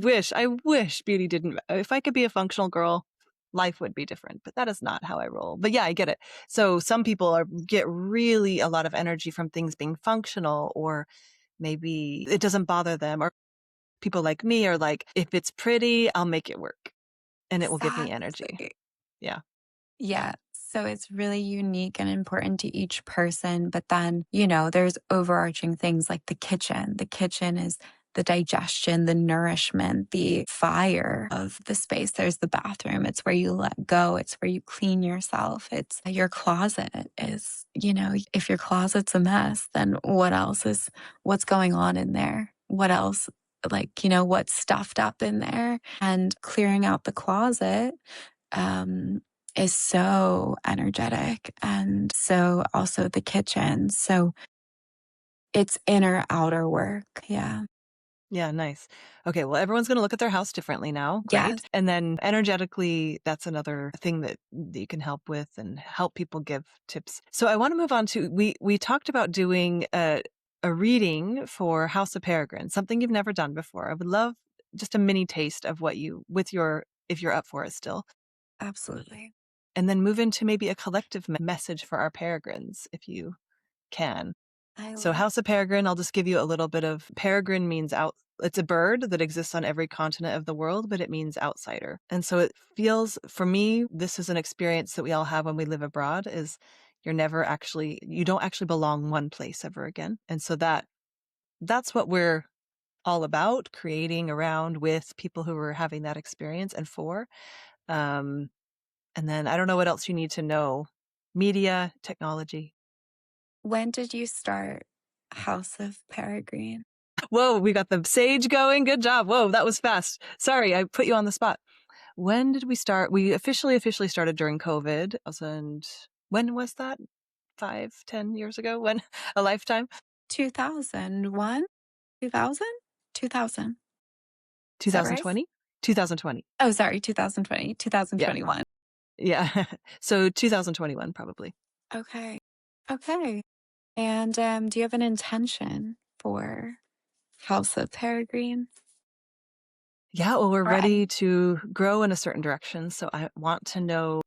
wish beauty didn't. If I could be a functional girl, life would be different, but that is not how I roll. But yeah, I get it. So some people get really a lot of energy from things being functional, or maybe it doesn't bother them. Or people like me are like, if it's pretty, I'll make it work and it will give me energy. Exactly. Yeah. Yeah. So it's really unique and important to each person. But then, there's overarching things like the kitchen. The kitchen is the digestion, the nourishment, the fire of the space. There's the bathroom. It's where you let go. It's where you clean yourself. It's your closet is, if your closet's a mess, then what's going on in there? What else? Like, what's stuffed up in there, and clearing out the closet um, is so energetic. And so also the kitchen. So it's inner outer work. Yeah. Yeah, nice. Okay, well, everyone's going to look at their house differently now. Yes, Great. And then energetically, that's another thing that you can help with and help people give tips. So I want to move on to we talked about doing a reading for House of Peregrine, something you've never done before. I would love just a mini taste of what you with your if you're up for it still. absolutely. And then move into maybe a collective message for our peregrines if you can. I So love House of Peregrine, I'll just give you a little bit of peregrine means out. It's a bird that exists on every continent of the world, but it means outsider. And so it feels for me, this is an experience that we all have when we live abroad is you don't actually belong one place ever again. And so that's what we're all about, creating around with people who were having that experience and for. And then I don't know what else you need to know. Media, technology. When did you start House of Peregrine? Whoa, we got the sage going. Good job. Whoa, that was fast. Sorry, I put you on the spot. When did we start? We officially started during COVID. And when was that? 5-10 years ago? When? A lifetime? 2001? 2000? 2000. Is that right? 2020? 2020. Oh, sorry, 2020, Yeah. 2021. Yeah. So 2021, probably. Okay. Okay. And do you have an intention for House of Peregrine? Yeah, well, we're Or ready to grow in a certain direction. So I want to know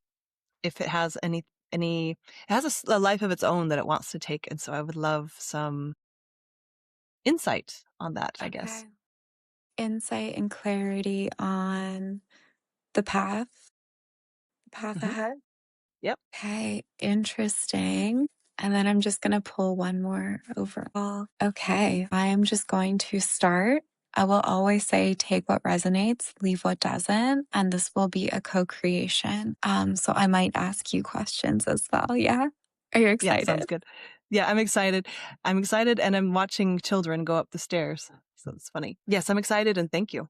if it has it has a life of its own that it wants to take. And so I would love some insight on that, I guess. okay. Insight and clarity on the path Hmm. ahead. Yep. Okay, interesting. And then I'm just going to pull one more overall. Okay, I am just going to start. I will always say take what resonates, leave what doesn't, and this will be a co-creation. So I might ask you questions as well. Yeah. Are you Yeah, sounds excited? good. Yeah, I'm excited. I'm excited and I'm watching children go up the stairs. So it's funny. Yes, I'm excited and thank you.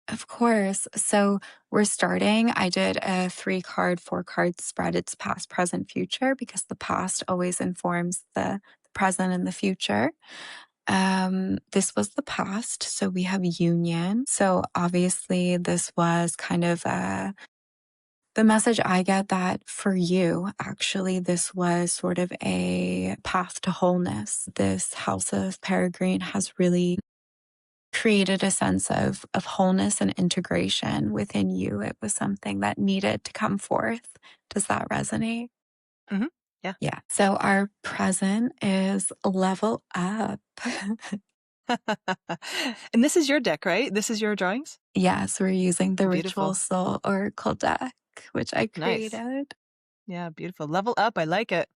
Of course. So we're starting. I did a 3-card, 4-card spread. It's past, present, future, because the past always informs the present and the future. This was the past. So we have union. So obviously this was kind of the message I get that for you, actually, this was sort of a path to wholeness. This House of Peregrine has really created a sense of wholeness and integration within you. It was something that needed to come forth. Does that resonate? Hmm. Yeah. Yeah. So our present is level up. And this is your deck, right? This is your drawings? Yes, we're using the Ritual Beautiful. Soul Oracle deck, which I Nice. created. Yeah, beautiful. Level up. I like it.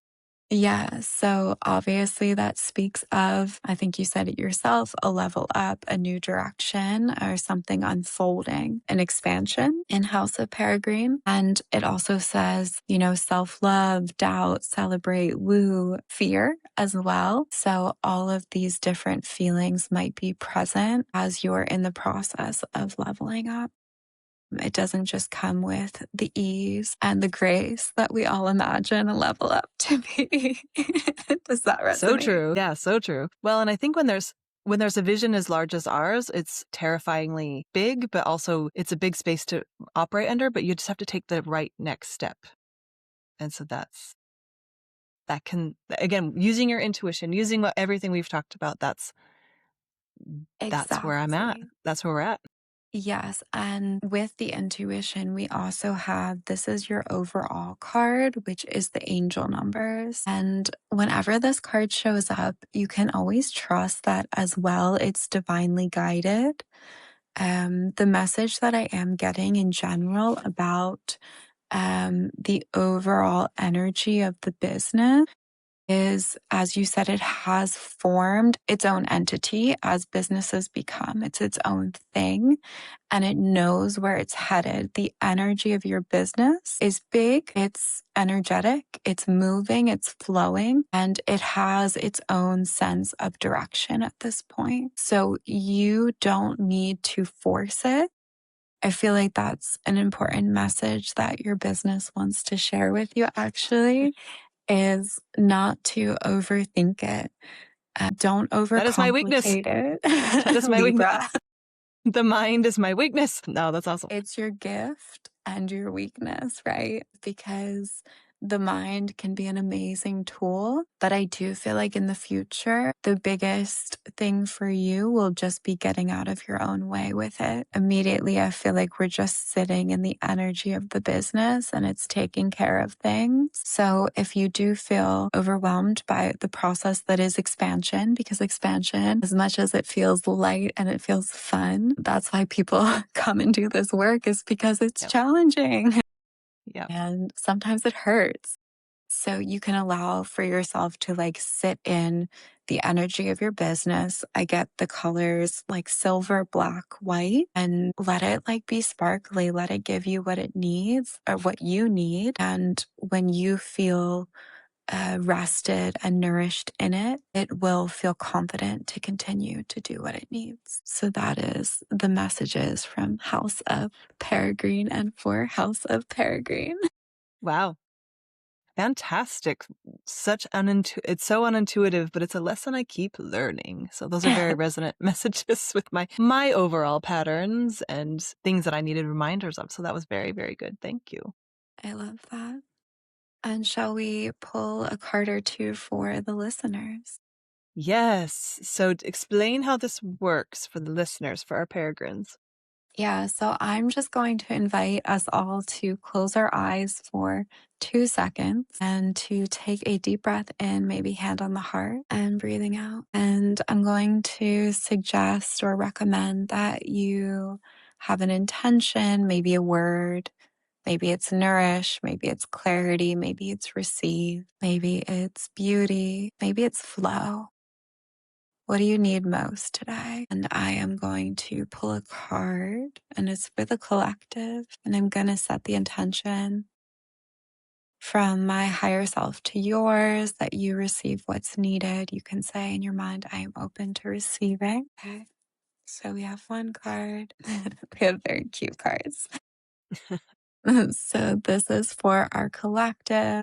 Yeah. So obviously that speaks of, I think you said it yourself, a level up, a new direction or something unfolding, an expansion in House of Peregrine. And it also says, self-love, doubt, celebrate, woo, fear as well. So all of these different feelings might be present as you're in the process of leveling up. It doesn't just come with the ease and the grace that we all imagine a level up to be. Does that So resonate? true. Yeah, so true. Well, and I think when there's a vision as large as ours, it's terrifyingly big, but also it's a big space to operate under, but you just have to take the right next step. And so that can, again, using your intuition, using everything we've talked about, that's where I'm at. Exactly. That's where we're at. Yes. And with the intuition, we also have this is your overall card, which is the angel numbers. And whenever this card shows up, you can always trust that as well. It's divinely guided. The message that I am getting in general about the overall energy of the business is, as you said, it has formed its own entity as businesses become. It's its own thing and it knows where it's headed. The energy of your business is big, it's energetic, it's moving, it's flowing, and it has its own sense of direction at this point. So you don't need to force it. I feel like that's an important message that your business wants to share with you, actually, is not to overthink it. Don't That is my weakness. overcomplicate That it. is my weakness. Libra. The mind is my weakness. No, that's awesome. It's your gift and your weakness, right? Because the mind can be an amazing tool. But I do feel like in the future, the biggest thing for you will just be getting out of your own way with it. Immediately, I feel like we're just sitting in the energy of the business and it's taking care of things. So if you do feel overwhelmed by the process that is expansion, because expansion, as much as it feels light and it feels fun, that's why people come and do this work, is because it's Yep. challenging Yep. and sometimes it hurts. So you can allow for yourself to like sit in the energy of your business. I get the colors like silver, black, white, and let it like be sparkly. Let it give you what it needs or what you need. And when you feel rested and nourished in it, it will feel confident to continue to do what it needs. So that is the messages from House of Peregrine and for House of Peregrine. Wow. Fantastic. It's so unintuitive, but it's a lesson I keep learning. So those are very resonant messages with my overall patterns and things that I needed reminders of. So that was very, very good. Thank you. I love that. And shall we pull a card or two for the listeners? Yes. So explain how this works for the listeners, for our peregrines. Yeah, so I'm just going to invite us all to close our eyes for 2 seconds and to take a deep breath in, maybe hand on the heart and breathing out. And I'm going to suggest or recommend that you have an intention, maybe a word. Maybe it's nourish, maybe it's clarity, maybe it's receive, maybe it's beauty, maybe it's flow. What do you need most today? And I am going to pull a card and it's for the collective. And I'm going to set the intention from my higher self to yours that you receive what's needed. You can say in your mind, I am open to receiving. Okay. So we have one card. We have very cute cards. So this is for our collective,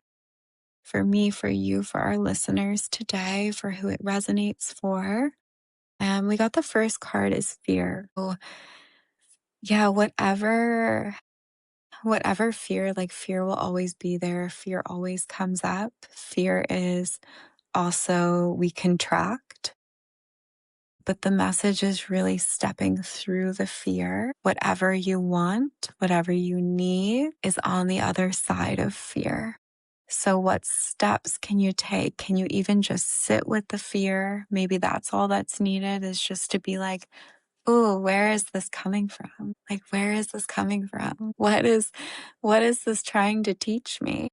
for me, for you, for our listeners today, for who it resonates for. And we got the first card is fear. So, yeah, whatever fear, like fear will always be there. Fear always comes up. Fear is also, we contract, but the message is really stepping through the fear. Whatever you want, whatever you need is on the other side of fear. So what steps can you take? Can you even just sit with the fear? Maybe that's all that's needed is just to be like, oh, where is this coming from? Like, where is this coming from? What is this trying to teach me?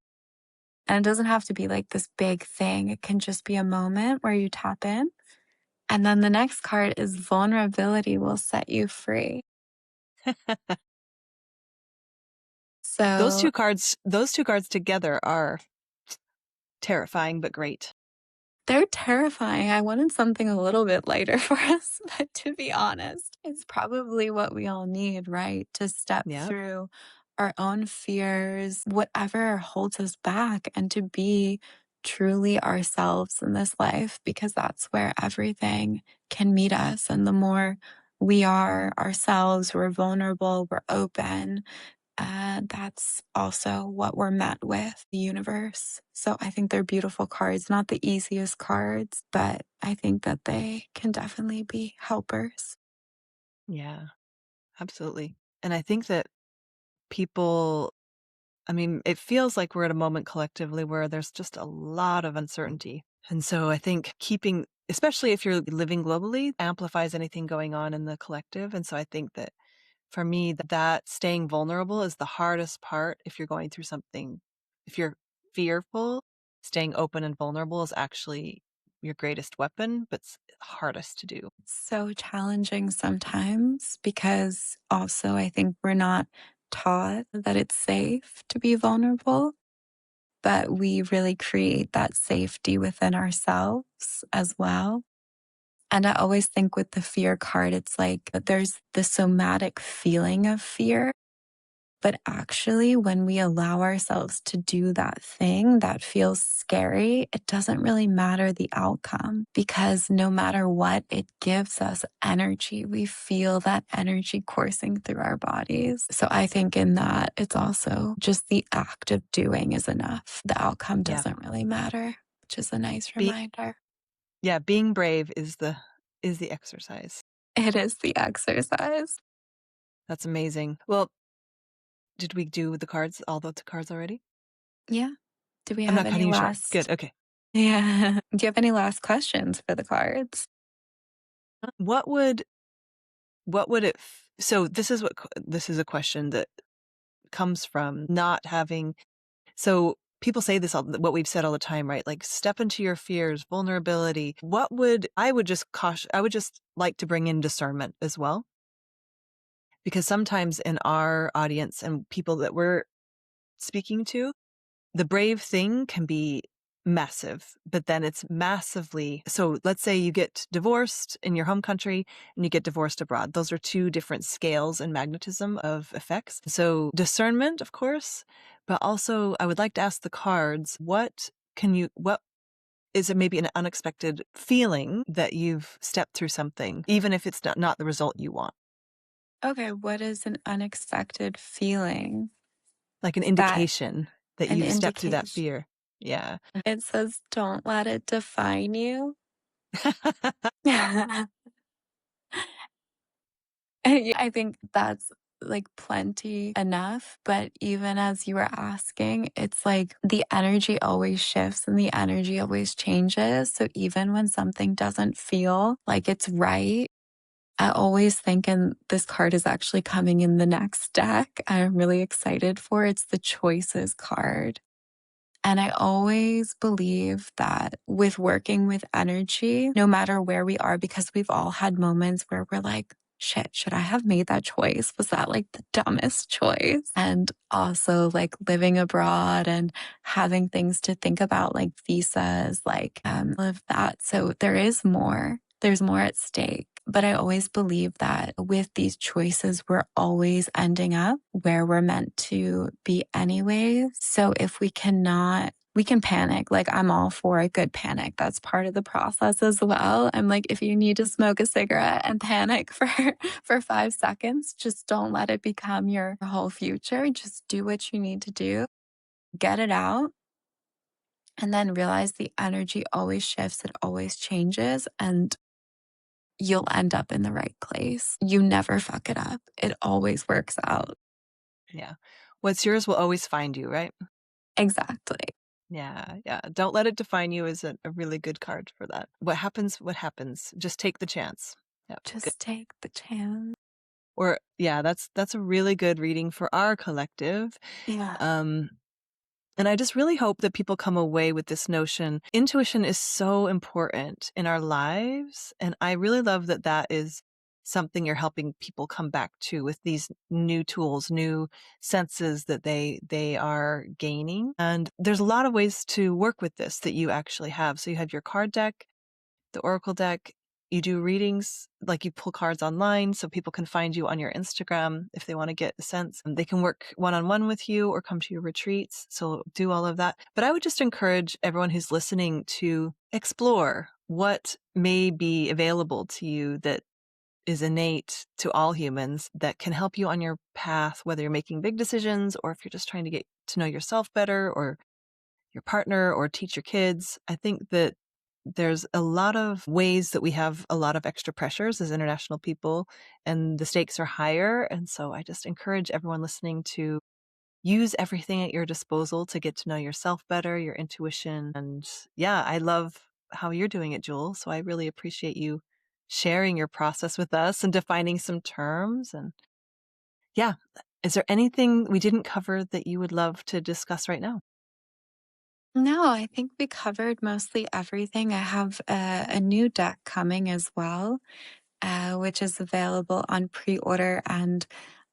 And it doesn't have to be like this big thing. It can just be a moment where you tap in. And then the next card is vulnerability will set you free. Those So two cards together are terrifying, but great. they're terrifying. I wanted something a little bit lighter for us, but to be honest, it's probably what we all need, right? To step Yeah. through our own fears, whatever holds us back, and to be truly ourselves in this life, because that's where everything can meet us. And the more we are ourselves, we're vulnerable, we're open, that's also what we're met with, the universe. So I think they're beautiful cards, not the easiest cards, but I think that they can definitely be helpers. Yeah, absolutely. And I think that people, I mean, it feels like we're at a moment collectively where there's just a lot of uncertainty. And so I think keeping, especially if you're living globally, amplifies anything going on in the collective. And so I think that for me, that staying vulnerable is the hardest part if you're going through something. If you're fearful, staying open and vulnerable is actually your greatest weapon, but it's hardest to do. It's so challenging sometimes because also I think we're not taught that it's safe to be vulnerable, but we really create that safety within ourselves as well. And I always think with the fear card, it's like there's the somatic feeling of fear. But actually, when we allow ourselves to do that thing that feels scary, it doesn't really matter the outcome because no matter what, it gives us energy. We feel that energy coursing through our bodies. So I think in that, it's also just the act of doing is enough. The outcome Yeah. doesn't really matter, which is a nice reminder. Being brave is the exercise. It is the exercise. That's amazing. Well, did we do all the cards already? Yeah. Do we I'm have not any cutting you short. last? Good. Okay. Yeah. Do you have any last questions for the cards? What would so this is a question that comes from not having, so people say this, what we've said all the time, right? Like, step into your fears, vulnerability. I would just like to bring in discernment as well. Because sometimes in our audience and people that we're speaking to, the brave thing can be massive, but then it's massively. So let's say you get divorced in your home country and you get divorced abroad. Those are two different scales and magnetism of effects. So discernment, of course, but also I would like to ask the cards, what is it, maybe an unexpected feeling that you've stepped through something, even if it's not the result you want? Okay, what is an unexpected feeling? Like an That indication that an you've stepped through that indication. fear. Yeah. It says, don't let it define you. I think that's like plenty enough. But even as you were asking, it's like the energy always shifts and the energy always changes. So even when something doesn't feel like it's right, I always think, and this card is actually coming in the next deck, I'm really excited for. It's the choices card. And I always believe that with working with energy, no matter where we are, because we've all had moments where we're like, shit, should I have made that choice? Was that like the dumbest choice? And also like living abroad and having things to think about, like visas, like all of that. So there is more. There's more at stake. But I always believe that with these choices, we're always ending up where we're meant to be anyway. So if we cannot, we can panic. Like I'm all for a good panic. That's part of the process as well. I'm like, if you need to smoke a cigarette and panic for 5 seconds, just don't let it become your whole future. Just do what you need to do, get it out, and then realize the energy always shifts. It always changes. And you'll end up in the right place. You never fuck it up. It always works out. Yeah. What's yours will always find you, right? Exactly. Yeah. Yeah. Don't let it define you is a really good card for that. What happens, what happens. Just take the chance. Yep. Good. Just take the chance. Or yeah, that's a really good reading for our collective. Yeah. And I just really hope that people come away with this notion. Intuition is so important in our lives. And I really love that that is something you're helping people come back to with these new tools, new senses that they are gaining. And there's a lot of ways to work with this that you actually have. So you have your card deck, the Oracle deck. You do readings, like you pull cards online so people can find you on your Instagram if they want to get a sense. They can work one-on-one with you or come to your retreats. So do all of that. But I would just encourage everyone who's listening to explore what may be available to you that is innate to all humans that can help you on your path, whether you're making big decisions or if you're just trying to get to know yourself better or your partner or teach your kids. I think that there's a lot of ways that we have a lot of extra pressures as international people and the stakes are higher. And so I just encourage everyone listening to use everything at your disposal to get to know yourself better, your intuition. And yeah, I love how you're doing it, Jewel. So I really appreciate you sharing your process with us and defining some terms. And yeah, is there anything we didn't cover that you would love to discuss right now? No, I think we covered mostly everything. I have a new deck coming as well, which is available on pre order. And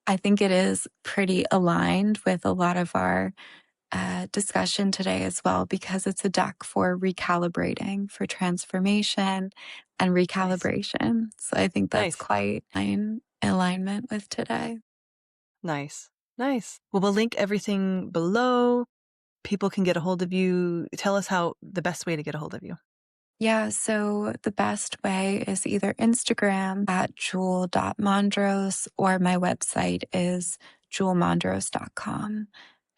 I think it is pretty aligned with a lot of our discussion today as well, because it's a deck for recalibrating, for transformation and Nice. recalibration. So I think that's Nice. quite in alignment with today. Nice. Nice. Well, we'll link everything below. People can get a hold of you. Tell us how the best way to get a hold of you. Yeah, so the best way is either Instagram at jewel.mondros or my website is jewelmondros.com.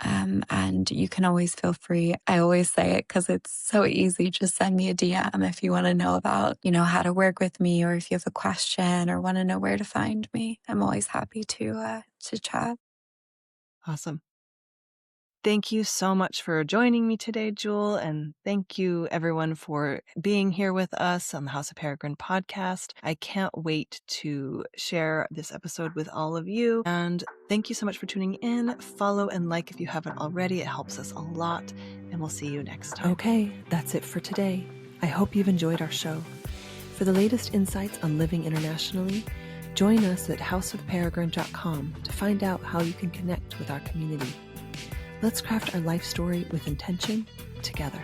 And you can always feel free. I always say it because it's so easy. Just send me a DM if you want to know about, how to work with me or if you have a question or want to know where to find me. I'm always happy to chat. Awesome. Thank you so much for joining me today, Jewel, and thank you everyone for being here with us on the House of Peregrine podcast. I can't wait to share this episode with all of you, and thank you so much for tuning in. Follow and like if you haven't already. It helps us a lot, and we'll see you next time. Okay, that's it for today. I hope you've enjoyed our show. For the latest insights on living internationally, join us at houseofperegrine.com to find out how you can connect with our community. Let's craft our life story with intention together.